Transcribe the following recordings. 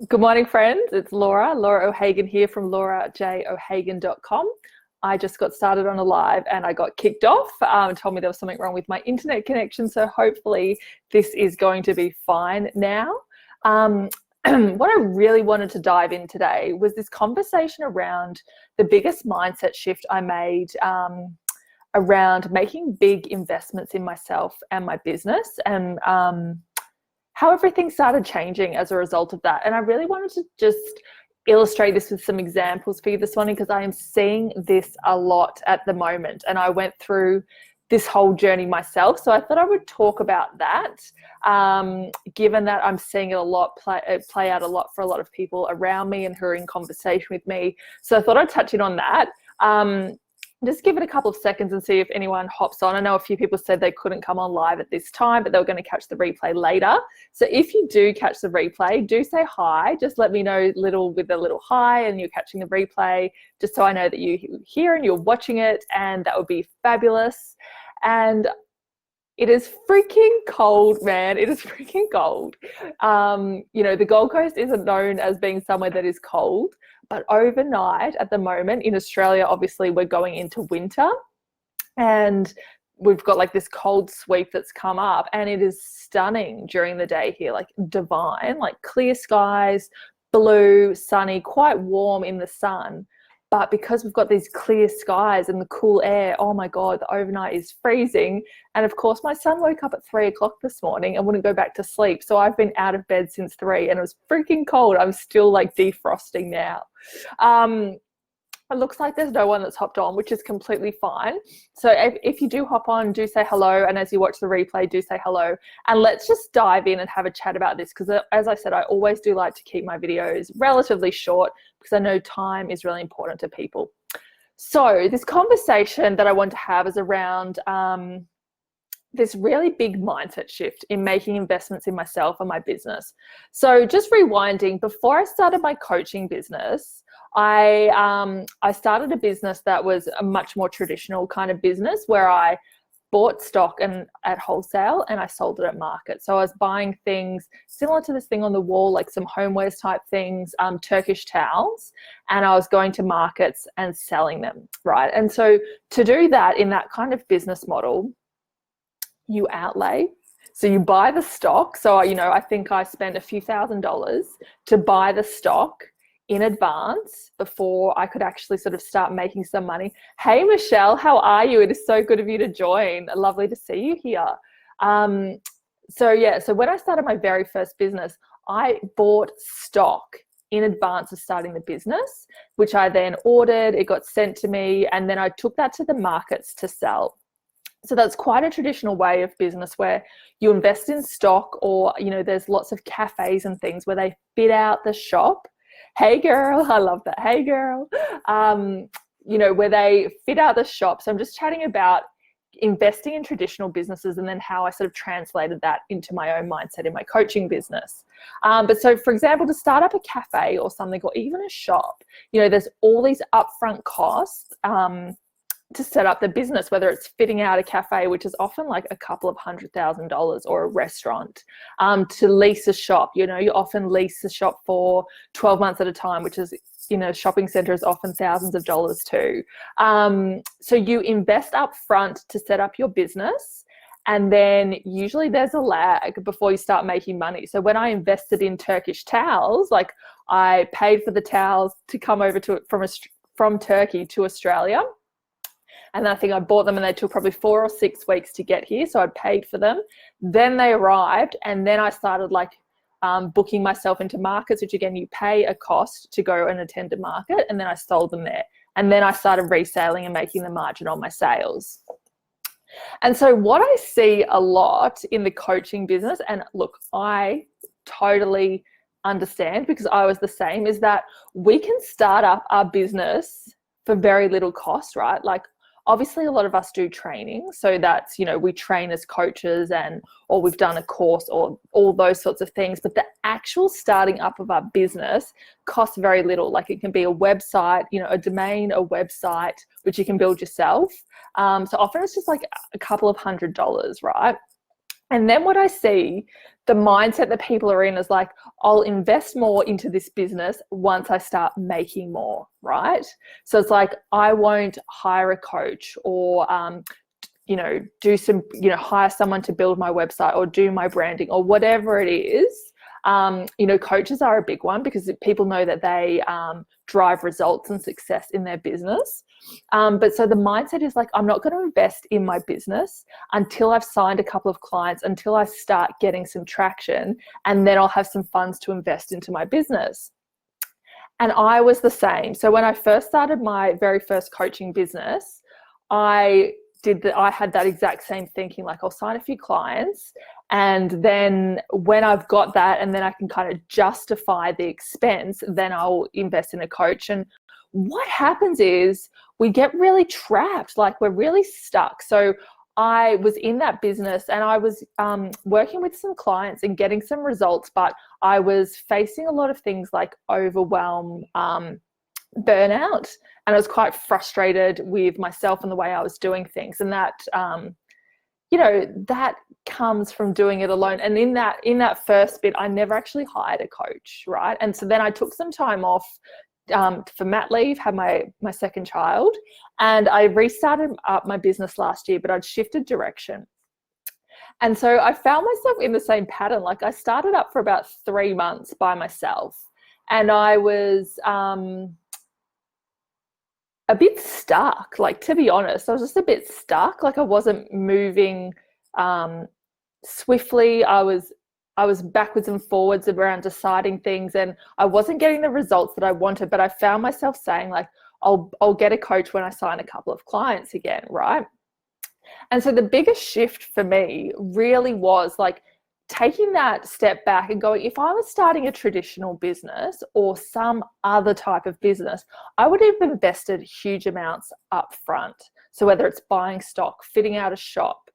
Good morning, friends. It's Laura O'Hagan here from laurajohagan.com. I just got started on a live and I got kicked off. Told me there was something wrong with my internet connection. So hopefully this is going to be fine now. What I really wanted to dive in today was this conversation around the biggest mindset shift I made around making big investments in myself and my business, and how everything started changing as a result of that. And I really wanted to just illustrate this with some examples for you this morning, because I am seeing this a lot at the moment. And I went through this whole journey myself. So I thought I would talk about that, given that I'm seeing it a lot play out a lot for a lot of people around me and who are in conversation with me. So I thought I'd touch in on that. Just give it a couple of seconds and see if anyone hops on. I know a few people said they couldn't come on live at this time, but they were going to catch the replay later. So if you do catch the replay, do say hi. Just let me know with a little hi and you're catching the replay, just so I know that you're here and you're watching it, and that would be fabulous. And it is freaking cold, man. It is freaking cold. The Gold Coast isn't known as being somewhere that is cold, but overnight at the moment in Australia, obviously we're going into winter, and we've got like this cold sweep that's come up, and it is stunning during the day here, like divine, like clear skies, blue, sunny, quite warm in the sun. But because we've got these clear skies and the cool air, oh my God, the overnight is freezing. And of course, my son woke up at 3 o'clock this morning and wouldn't go back to sleep. So I've been out of bed since 3, and it was freaking cold. I'm still like defrosting now. It looks like there's no one that's hopped on, which is completely fine. So if you do hop on, do say hello. And as you watch the replay, do say hello. And let's just dive in and have a chat about this, because as I said, I always do like to keep my videos relatively short, because I know time is really important to people. So this conversation that I want to have is around this really big mindset shift in making investments in myself and my business. So just rewinding, before I started my coaching business, I started a business that was a much more traditional kind of business, where I bought stock at wholesale and I sold it at market. So I was buying things similar to this thing on the wall, like some homewares type things, Turkish towels, and I was going to markets and selling them, right? And so to do that in that kind of business model, you outlay. So you buy the stock. So, I think I spent a few $1,000s to buy the stock in advance before I could actually sort of start making some money. Hey, Michelle, how are you? It is so good of you to join. Lovely to see you here. So when I started my very first business, I bought stock in advance of starting the business, which I then ordered. It got sent to me, and then I took that to the markets to sell. So that's quite a traditional way of business, where you invest in stock, or, there's lots of cafes and things where they fit out the shop. Hey girl, I love that. Hey girl. Where they fit out the shop. So I'm just chatting about investing in traditional businesses, and then how I sort of translated that into my own mindset in my coaching business. But so, for example, to start up a cafe or something, or even a shop, there's all these upfront costs to set up the business, whether it's fitting out a cafe, which is often like a couple of $100,000, or a restaurant, to lease a shop. You often lease a shop for 12 months at a time, which is, shopping center is often thousands of dollars too. So you invest up front to set up your business, and then usually there's a lag before you start making money. So when I invested in Turkish towels, like I paid for the towels to come over from Turkey to Australia. And I think I bought them, and they took probably 4 or 6 weeks to get here. So I paid for them. Then they arrived, and then I started booking myself into markets, which again, you pay a cost to go and attend a market, and then I sold them there. And then I started reselling and making the margin on my sales. And so what I see a lot in the coaching business, and look, I totally understand, because I was the same, is that we can start up our business for very little cost, right? Like, obviously a lot of us do training, so that's, we train as coaches, or we've done a course, or all those sorts of things, but the actual starting up of our business costs very little. Like, it can be a website, a domain, a website, which you can build yourself. So often it's just like a couple of $100s, right? And then what I see, the mindset that people are in is like, I'll invest more into this business once I start making more, right? So it's like, I won't hire a coach or, do some, hire someone to build my website or do my branding or whatever it is. Coaches are a big one because people know that they drive results and success in their business. But so the mindset is like, I'm not going to invest in my business until I've signed a couple of clients, until I start getting some traction, and then I'll have some funds to invest into my business. And I was the same. So when I first started my very first coaching business, I had that exact same thinking, like I'll sign a few clients, and then when I've got that and then I can kind of justify the expense, then I'll invest in a coach. And what happens is we get really trapped, like we're really stuck. So I was in that business and I was working with some clients and getting some results, but I was facing a lot of things like overwhelm, burnout, and I was quite frustrated with myself and the way I was doing things. And that, that comes from doing it alone. And in that first bit, I never actually hired a coach, right? And so then I took some time off for mat leave, had my second child, and I restarted up my business last year, but I'd shifted direction. And so I found myself in the same pattern. Like I started up for about 3 months by myself, and I was a bit stuck, like, to be honest. I was just a bit stuck. Like I wasn't moving swiftly. I was backwards and forwards around deciding things, and I wasn't getting the results that I wanted. But I found myself saying, like, I'll get a coach when I sign a couple of clients again, right? And so the biggest shift for me really was like taking that step back and going, if I was starting a traditional business or some other type of business, I would have invested huge amounts up front. So whether it's buying stock, fitting out a shop,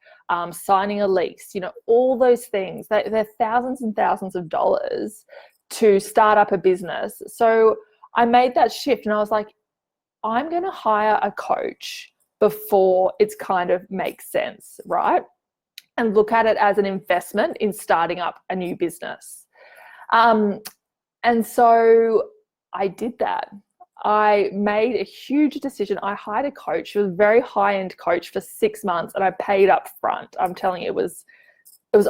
signing a lease, all those things, they're thousands and thousands of dollars to start up a business. So I made that shift and I was like, I'm going to hire a coach before it's kind of makes sense, right? And look at it as an investment in starting up a new business. And so I did that. I made a huge decision. I hired a coach. She was a very high-end coach for 6 months, and I paid up front. I'm telling you, it was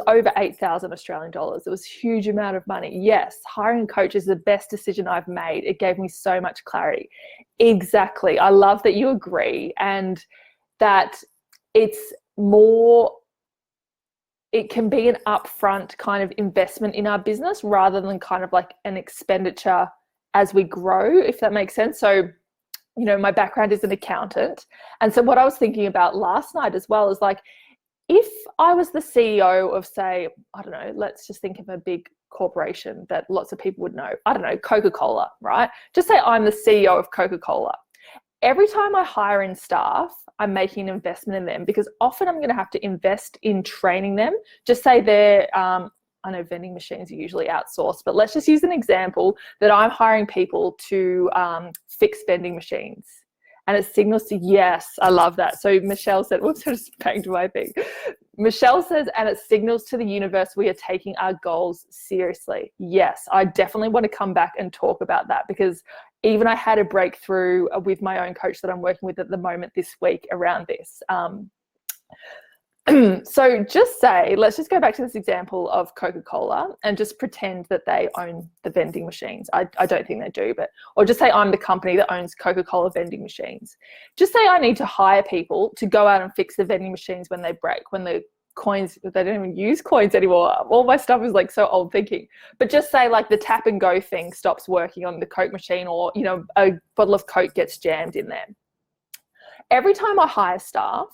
over 8,000 Australian dollars. It was a huge amount of money. Yes, hiring a coach is the best decision I've made. It gave me so much clarity. Exactly. I love that you agree, and that it can be an upfront kind of investment in our business rather than kind of like an expenditure as we grow, if that makes sense. So, my background is an accountant. And so what I was thinking about last night as well is like, if I was the CEO of, say, I don't know, let's just think of a big corporation that lots of people would know. I don't know, Coca-Cola, right? Just say I'm the CEO of Coca-Cola. Every time I hire in staff, I'm making an investment in them, because often I'm going to have to invest in training them. Just say they're, I know vending machines are usually outsourced, but let's just use an example that I'm hiring people to fix vending machines. And it signals to, yes, I love that. So Michelle said, whoops, I just banged my thing. Michelle says, and it signals to the universe we are taking our goals seriously. Yes, I definitely want to come back and talk about that, because even I had a breakthrough with my own coach that I'm working with at the moment this week around this. So let's just go back to this example of Coca-Cola and just pretend that they own the vending machines. I don't think they do, or just say I'm the company that owns Coca-Cola vending machines. Just say I need to hire people to go out and fix the vending machines when they break, when the coins, they don't even use coins anymore. All my stuff is like so old thinking. But just say like the tap and go thing stops working on the Coke machine, or, a bottle of Coke gets jammed in there. Every time I hire staff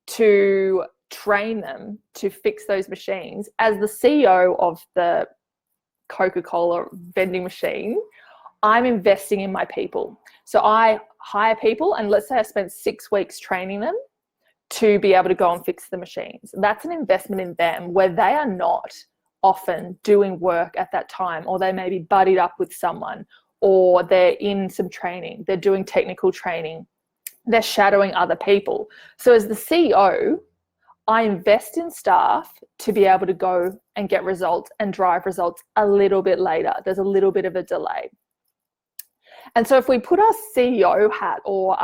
to train them to fix those machines, as the CEO of the Coca-Cola vending machine, I'm investing in my people. So I hire people, and let's say I spent 6 weeks training them to be able to go and fix the machines. That's an investment in them, where they are not often doing work at that time, or they may be buddied up with someone, or they're in some training, they're doing technical training, they're shadowing other people. So as the CEO, I invest in staff to be able to go and get results and drive results a little bit later. There's a little bit of a delay. And so if we put our CEO hat or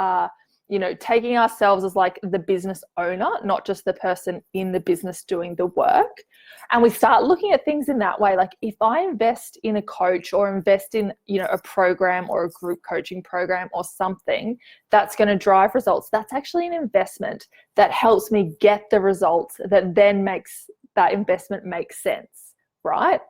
taking ourselves as like the business owner, not just the person in the business doing the work, and we start looking at things in that way, like if I invest in a coach or invest in, a program or a group coaching program or something that's going to drive results, that's actually an investment that helps me get the results that then makes that investment make sense, right?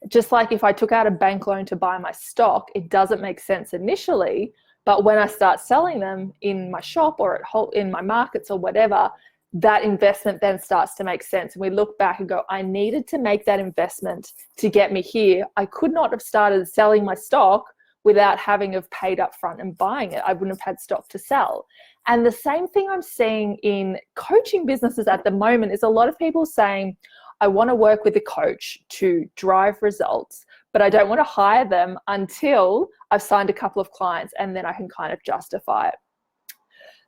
Just like if I took out a bank loan to buy my stock, it doesn't make sense initially, but when I start selling them in my shop or in my markets or whatever, that investment then starts to make sense. And we look back and go, I needed to make that investment to get me here. I could not have started selling my stock without having have paid up front and buying it. I wouldn't have had stock to sell. And the same thing I'm seeing in coaching businesses at the moment is a lot of people saying, I want to work with a coach to drive results, but I don't want to hire them until I've signed a couple of clients and then I can kind of justify it.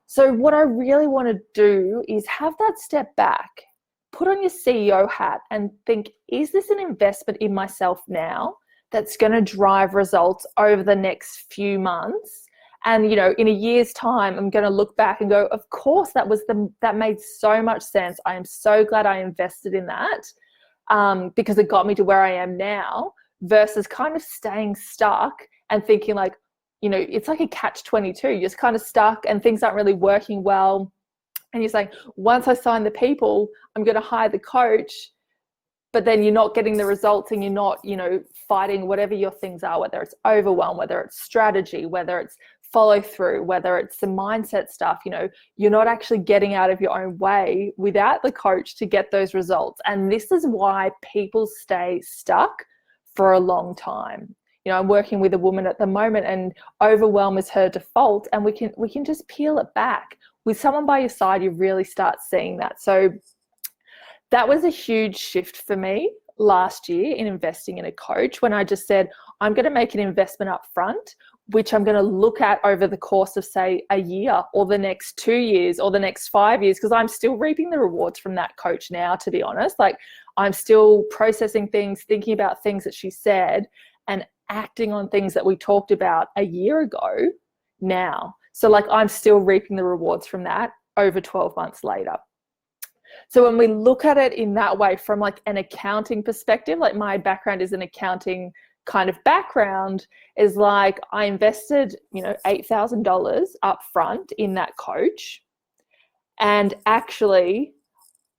So what I really want to do is have that step back, put on your CEO hat and think, is this an investment in myself now that's going to drive results over the next few months? And, in a year's time, I'm going to look back and go, of course, that made so much sense. I am so glad I invested in that because it got me to where I am now, versus kind of staying stuck and thinking like, it's like a catch-22. You're just kind of stuck and things aren't really working well. And you're saying, once I sign the people, I'm going to hire the coach, but then you're not getting the results and you're not, fighting whatever your things are, whether it's overwhelm, whether it's strategy, whether it's follow through, whether it's the mindset stuff, you're not actually getting out of your own way without the coach to get those results. And this is why people stay stuck for a long time. I'm working with a woman at the moment and overwhelm is her default, and we can just peel it back. With someone by your side, you really start seeing that. So that was a huge shift for me last year in investing in a coach, when I just said, I'm going to make an investment up front, which I'm going to look at over the course of, say, a year or the next 2 years or the next 5 years, because I'm still reaping the rewards from that coach now, to be honest. Like, I'm still processing things, thinking about things that she said and acting on things that we talked about a year ago now. So like, I'm still reaping the rewards from that over 12 months later. So when we look at it in that way, from like an accounting perspective, like my background is an accounting kind of background, is like I invested, $8,000 up front in that coach. And actually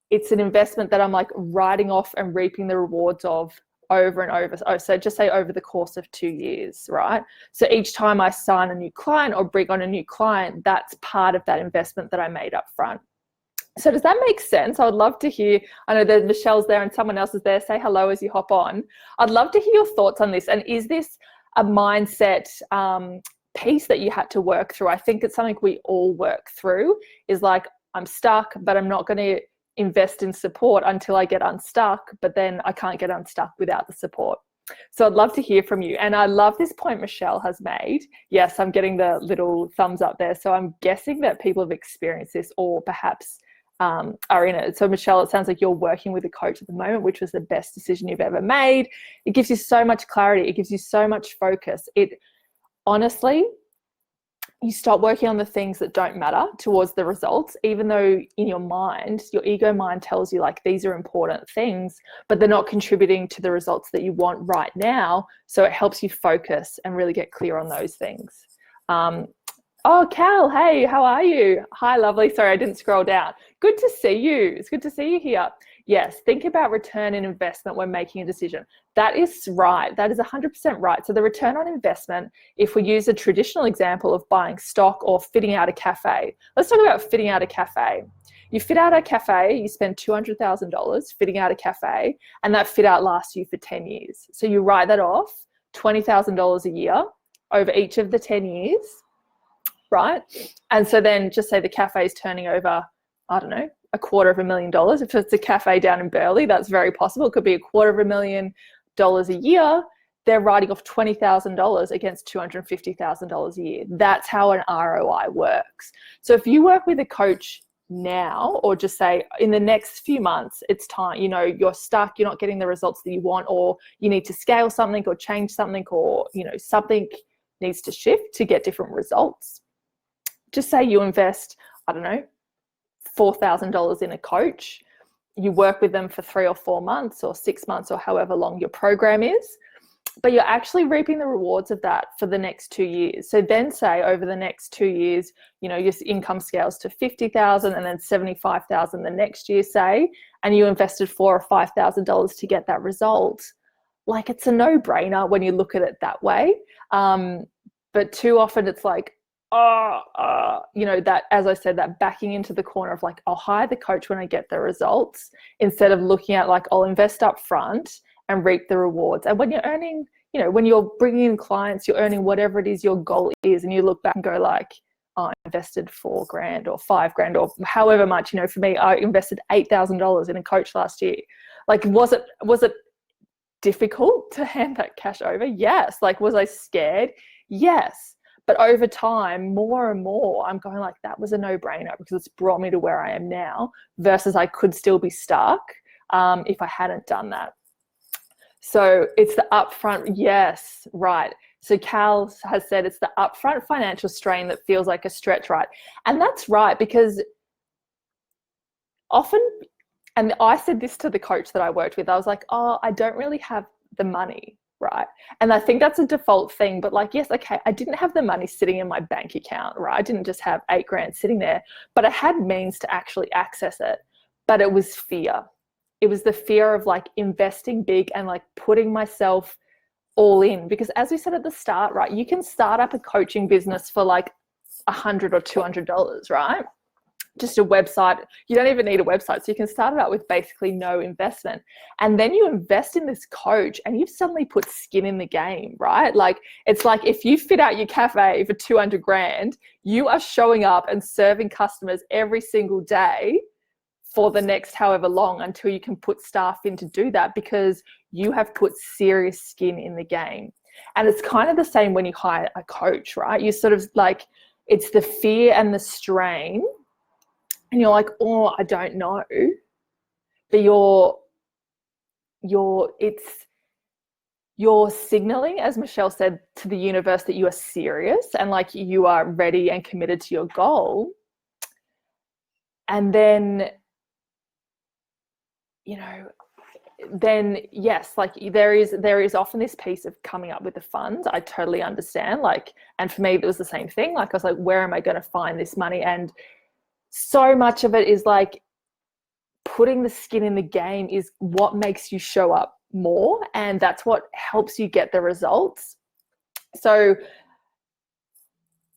it's an investment that I'm like writing off and reaping the rewards of over and over. Oh, so just say over the course of 2 years, right? So each time I sign a new client or bring on a new client, that's part of that investment that I made up front. So does that make sense? I would love to hear, I know that Michelle's there and someone else is there. Say hello as you hop on. I'd love to hear your thoughts on this. And is this a mindset piece that you had to work through? I think it's something we all work through, is like, I'm stuck, but I'm not going to invest in support until I get unstuck, but then I can't get unstuck without the support. So I'd love to hear from you. And I love this point Michelle has made. Yes, I'm getting the little thumbs up there. So I'm guessing that people have experienced this or perhaps are in it. So Michelle, it sounds like you're working with a coach at the moment, which was the best decision you've ever made. It gives you so much clarity. It gives you so much focus. It honestly, you stop working on the things that don't matter towards the results, even though in your mind, your ego mind tells you like these are important things, but they're not contributing to the results that you want right now. So it helps you focus and really get clear on those things. Oh, Cal, hey, how are you? Hi, lovely. Sorry, I didn't scroll down. Good to see you. It's good to see you here. Yes, think about return on investment when making a decision. That is right. That is 100% right. So the return on investment, if we use a traditional example of buying stock or fitting out a cafe, let's talk about fitting out a cafe. You fit out a cafe, you spend $200,000 fitting out a cafe, and that fit out lasts you for 10 years. So you write that off, $20,000 a year over each of the 10 years, right? And so then just say the cafe is turning over, I don't know, $250,000. If it's a cafe down in Burleigh, that's very possible. It could be $250,000 a year. They're writing off $20,000 against $250,000 a year. That's how an ROI works. So if you work with a coach now, or just say in the next few months, it's time, you know, you're stuck, you're not getting the results that you want, or you need to scale something or change something, or, you know, something needs to shift to get different results. Just say you invest, I don't know, $4,000 in a coach. You work with them for 3 or 4 months or 6 months or however long your program is, but you're actually reaping the rewards of that for the next 2 years. So then say over the next 2 years, you know, your income scales to 50,000 and then 75,000 the next year, say, and you invested $4,000 or $5,000 to get that result. Like, it's a no-brainer when you look at it that way. But too often it's like, you know, that, as I said, that backing into the corner of like, I'll hire the coach when I get the results, instead of looking at like, I'll invest up front and reap the rewards. And when you're earning, you know, when you're bringing in clients, you're earning whatever it is your goal is, and you look back and go like, oh, I invested $4,000 or $5,000 or however much. You know, for me, I invested $8,000 in a coach last year. Like, was it difficult to hand that cash over? Yes. Like, was I scared? Yes. But over time, more and more, I'm going like, that was a no-brainer because it's brought me to where I am now, versus I could still be stuck if I hadn't done that. So it's the upfront, yes, right. So Cal has said it's the upfront financial strain that feels like a stretch, right? And that's right, because often, and I said this to the coach that I worked with, I was like, oh, I don't really have the money, right? And I think that's a default thing, but like, yes, okay, I didn't have the money sitting in my bank account, right? I didn't just have $8,000 sitting there, but I had means to actually access it. But it was fear. It was the fear of like investing big and like putting myself all in, because as we said at the start, right, you can start up a coaching business for like $100 or $200, right? Just a website. You don't even need a website. So you can start it out with basically no investment. And then you invest in this coach and you've suddenly put skin in the game, right? Like, it's like if you fit out your cafe for $200,000, you are showing up and serving customers every single day for the next however long until you can put staff in to do that, because you have put serious skin in the game. And it's kind of the same when you hire a coach, right? You sort of like, it's the fear and the strain, and you're like, oh, I don't know. But you're signaling, as Michelle said, to the universe that you are serious and like you are ready and committed to your goal. And then, you know, then yes, like there is often this piece of coming up with the funds. I totally understand. Like, and for me, it was the same thing. Like, I was like, where am I going to find this money? And so much of it is like putting the skin in the game is what makes you show up more, and that's what helps you get the results. So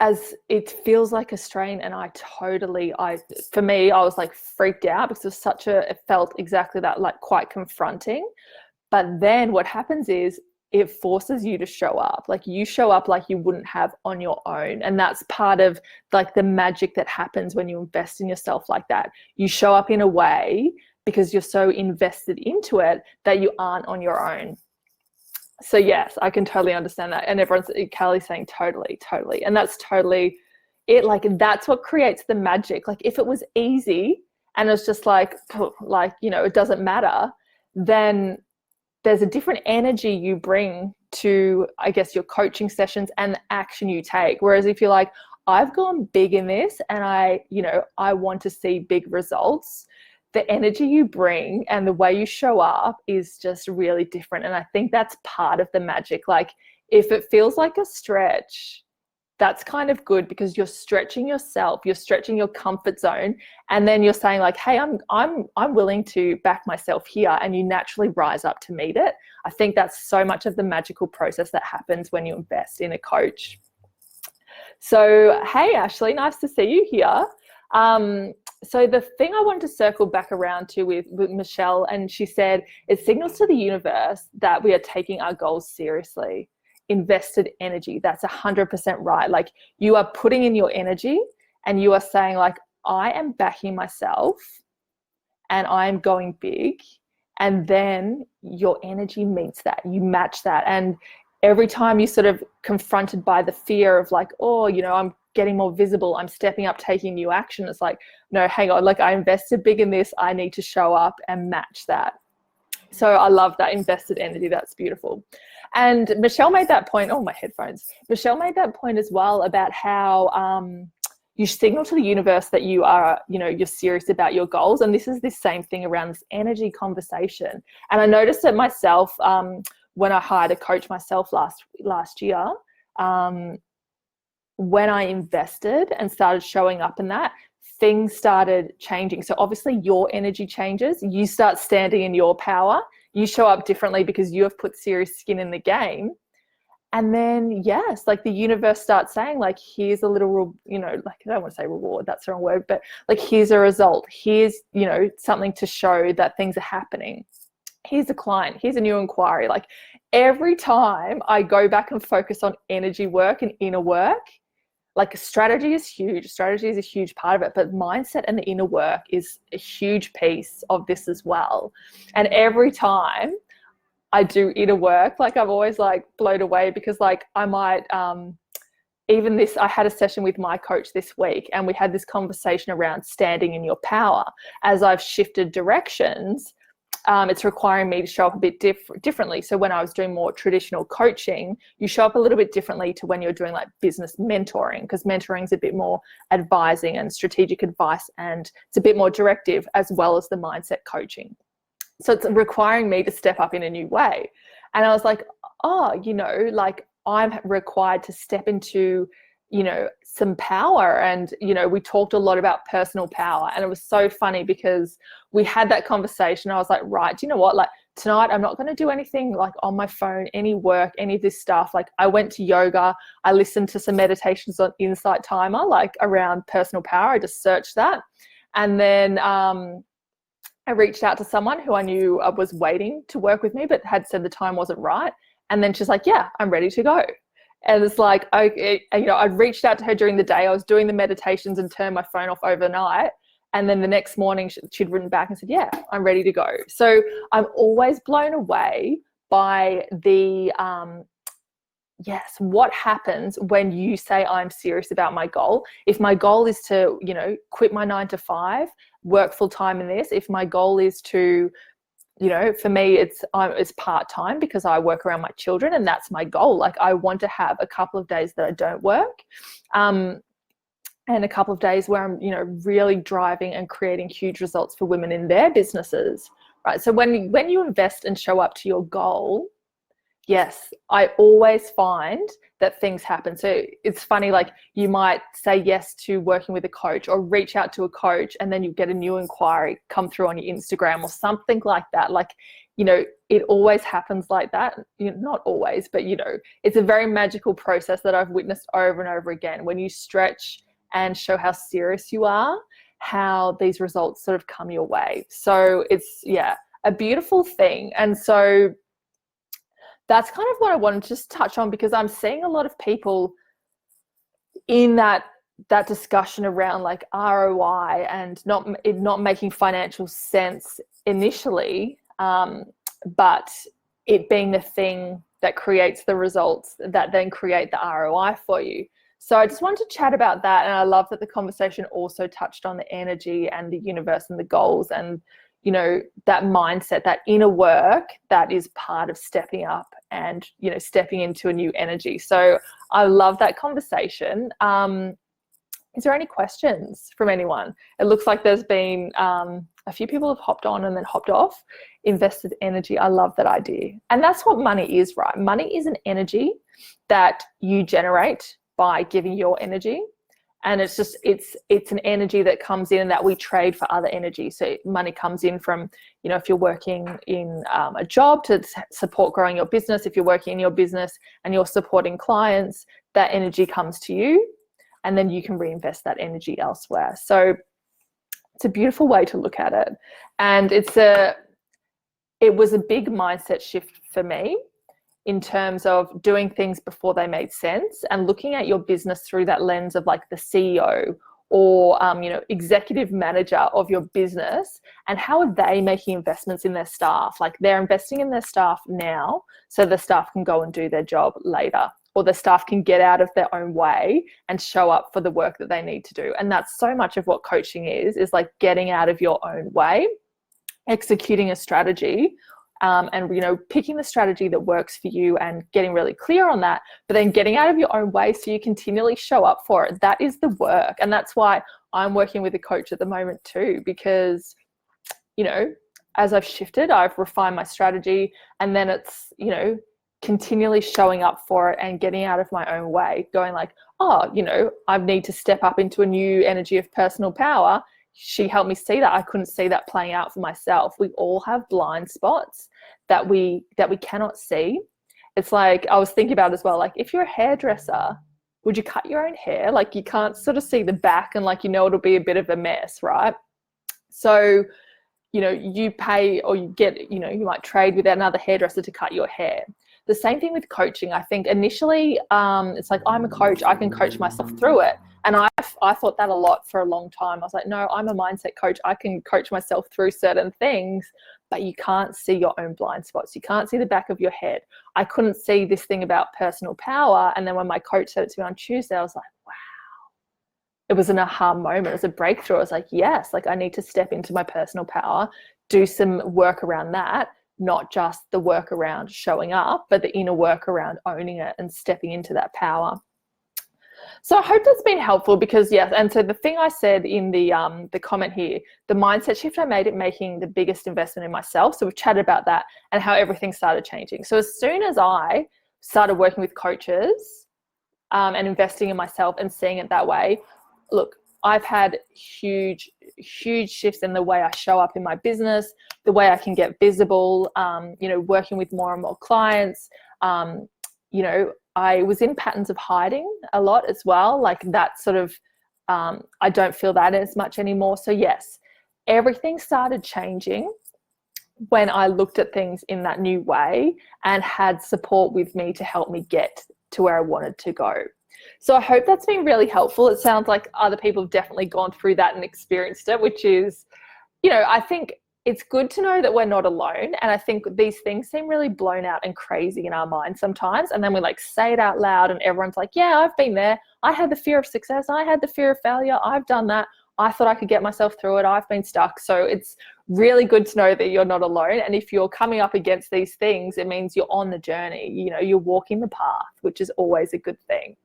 as it feels like a strain, and for me, I was like freaked out because it felt exactly that, like quite confronting. But then what happens is it forces you to show up. Like, you show up like you wouldn't have on your own. And that's part of like the magic that happens when you invest in yourself like that. You show up in a way because you're so invested into it that you aren't on your own. So yes, I can totally understand that. And Kelly's saying totally. And that's totally it. Like, that's what creates the magic. Like, if it was easy and it's just like, you know, it doesn't matter, then there's a different energy you bring to, I guess, your coaching sessions and the action you take. Whereas if you're like, I've gone big in this and I want to see big results, the energy you bring and the way you show up is just really different. And I think that's part of the magic. Like, if it feels like a stretch, that's kind of good, because you're stretching yourself, you're stretching your comfort zone, and then you're saying like, hey, I'm willing to back myself here, and you naturally rise up to meet it. I think that's so much of the magical process that happens when you invest in a coach. So, hey, Ashley, nice to see you here. So the thing I wanted to circle back around to with Michelle, and she said, it signals to the universe that we are taking our goals seriously. Invested energy. That's 100% right. Like, you are putting in your energy and you are saying like, I am backing myself and I'm going big. And then your energy meets that, you match that. And every time you sort of confronted by the fear of like, oh, you know, getting more visible. I'm stepping up, taking new action. It's like, no, hang on, like I invested big in this. I need to show up and match that. So I love that invested energy. That's beautiful. And Michelle made that point. Oh, my headphones. Michelle made that point as well about how you signal to the universe that you are, you're serious about your goals. And this is the same thing around this energy conversation. And I noticed it myself when I hired a coach myself last year. When I invested and started showing up in that, things started changing. So obviously your energy changes. You start standing in your power. You show up differently because you have put serious skin in the game. And then, yes, like the universe starts saying, like, here's a little, like, I don't want to say reward, that's the wrong word, but like, here's a result. Here's, something to show that things are happening. Here's a client. Here's a new inquiry. Like every time I go back and focus on energy work and inner work, like strategy is huge. Strategy is a huge part of it, but mindset and the inner work is a huge piece of this as well. And every time I do inner work, like I'm always like blown away because like I might, I had a session with my coach this week and we had this conversation around standing in your power. As I've shifted directions, it's requiring me to show up a bit differently. So when I was doing more traditional coaching, you show up a little bit differently to when you're doing like business mentoring, because mentoring is a bit more advising and strategic advice, and it's a bit more directive as well as the mindset coaching. So it's requiring me to step up in a new way. And I was like, like I'm required to step into, some power. And, we talked a lot about personal power. And it was so funny because we had that conversation. I was like, right, do you know what? Like tonight, I'm not going to do anything like on my phone, any work, any of this stuff. Like I went to yoga. I listened to some meditations on Insight Timer, like around personal power. I just searched that. And then, I reached out to someone who I knew was waiting to work with me, but had said the time wasn't right. And then she's like, yeah, I'm ready to go. And it's like, I'd reached out to her during the day. I was doing the meditations and turned my phone off overnight. And then the next morning she'd written back and said, yeah, I'm ready to go. So I'm always blown away by the, what happens when you say I'm serious about my goal. If my goal is to, quit my 9 to 5, work full time in this, if my goal is to, for me, it's part-time because I work around my children and that's my goal. Like I want to have a couple of days that I don't work, and a couple of days where I'm, really driving and creating huge results for women in their businesses, right? So when you invest and show up to your goal, yes, I always find that things happen. So it's funny, like you might say yes to working with a coach or reach out to a coach and then you get a new inquiry come through on your Instagram or something like that. Like, it always happens like that. Not always, but, it's a very magical process that I've witnessed over and over again. When you stretch and show how serious you are, how these results sort of come your way. So it's, a beautiful thing. And so that's kind of what I wanted to just touch on, because I'm seeing a lot of people in that discussion around like ROI and not making financial sense initially, but it being the thing that creates the results that then create the ROI for you. So I just wanted to chat about that. And I love that the conversation also touched on the energy and the universe and the goals and, that mindset, that inner work that is part of stepping up and, stepping into a new energy. So I love that conversation. Is there any questions from anyone? It looks like there's been a few people have hopped on and then hopped off. Invested energy. I love that idea. And that's what money is, right? Money is an energy that you generate by giving your energy. And it's an energy that comes in and that we trade for other energy. So money comes in from, if you're working in a job to support growing your business, if you're working in your business and you're supporting clients, that energy comes to you and then you can reinvest that energy elsewhere. So it's a beautiful way to look at it. And it was a big mindset shift for me in terms of doing things before they made sense and looking at your business through that lens of like the CEO or, executive manager of your business, and how are they making investments in their staff? Like they're investing in their staff now so the staff can go and do their job later or the staff can get out of their own way and show up for the work that they need to do. And that's so much of what coaching is like getting out of your own way, executing a strategy, and, you know, picking the strategy that works for you and getting really clear on that, but then getting out of your own way so you continually show up for it. That is the work. And that's why I'm working with a coach at the moment too, because, you know, as I've shifted, I've refined my strategy, and then it's, you know, continually showing up for it and getting out of my own way, going like, oh, you know, I need to step up into a new energy of personal power. She helped me see that. I couldn't see that playing out for myself. We all have blind spots that we cannot see. It's like, I was thinking about as well, like if you're a hairdresser, would you cut your own hair? Like you can't sort of see the back, and like, you know, it'll be a bit of a mess, right? So, you know, you pay, or you get, you know, you might trade with another hairdresser to cut your hair. The same thing with coaching. I think initially it's like, I'm a coach, I can coach myself through it. And I thought that a lot for a long time. I was like, no, I'm a mindset coach. I can coach myself through certain things, but you can't see your own blind spots. You can't see the back of your head. I couldn't see this thing about personal power. And then when my coach said it to me on Tuesday, I was like, wow. It was an aha moment. It was a breakthrough. I was like, yes, like I need to step into my personal power, do some work around that, not just the work around showing up, but the inner work around owning it and stepping into that power. So I hope that's been helpful, because yes, and so the thing I said in the comment here, the mindset shift I made, it making the biggest investment in myself. So we've chatted about that and how everything started changing. So as soon as I started working with coaches and investing in myself and seeing it that way, look, I've had huge shifts in the way I show up in my business, the way I can get visible, you know, working with more and more clients. You know, I was in patterns of hiding a lot as well, like that sort of, I don't feel that as much anymore. So yes, everything started changing when I looked at things in that new way and had support with me to help me get to where I wanted to go. So I hope that's been really helpful. It sounds like other people have definitely gone through that and experienced it, which is, you know, I think it's good to know that we're not alone. And I think these things seem really blown out and crazy in our minds sometimes. And then we like say it out loud and everyone's like, yeah, I've been there. I had the fear of success. I had the fear of failure. I've done that. I thought I could get myself through it. I've been stuck. So it's really good to know that you're not alone. And if you're coming up against these things, it means you're on the journey. You know, you're walking the path, which is always a good thing.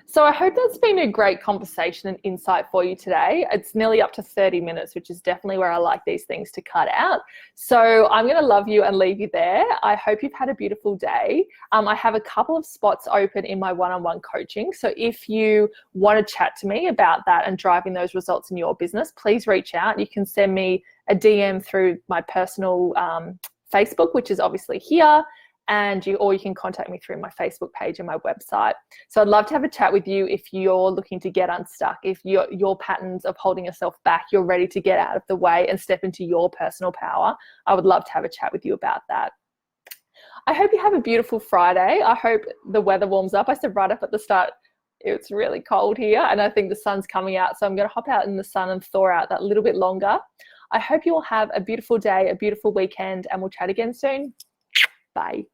So I hope that's been a great conversation and insight for you today. It's nearly up to 30 minutes, which is definitely where I like these things to cut out. So I'm going to love you and leave you there. I hope you've had a beautiful day. I have a couple of spots open in my one-on-one coaching. So if you want to chat to me about that and driving those results in your business, please reach out. You can send me a DM through my personal Facebook, which is obviously here. Or you can contact me through my Facebook page and my website. So I'd love to have a chat with you if you're looking to get unstuck, if your patterns of holding yourself back, you're ready to get out of the way and step into your personal power. I would love to have a chat with you about that. I hope you have a beautiful Friday. I hope the weather warms up. I said right up at the start, it's really cold here and I think the sun's coming out. So I'm going to hop out in the sun and thaw out that little bit longer. I hope you all have a beautiful day, a beautiful weekend, and we'll chat again soon. Bye.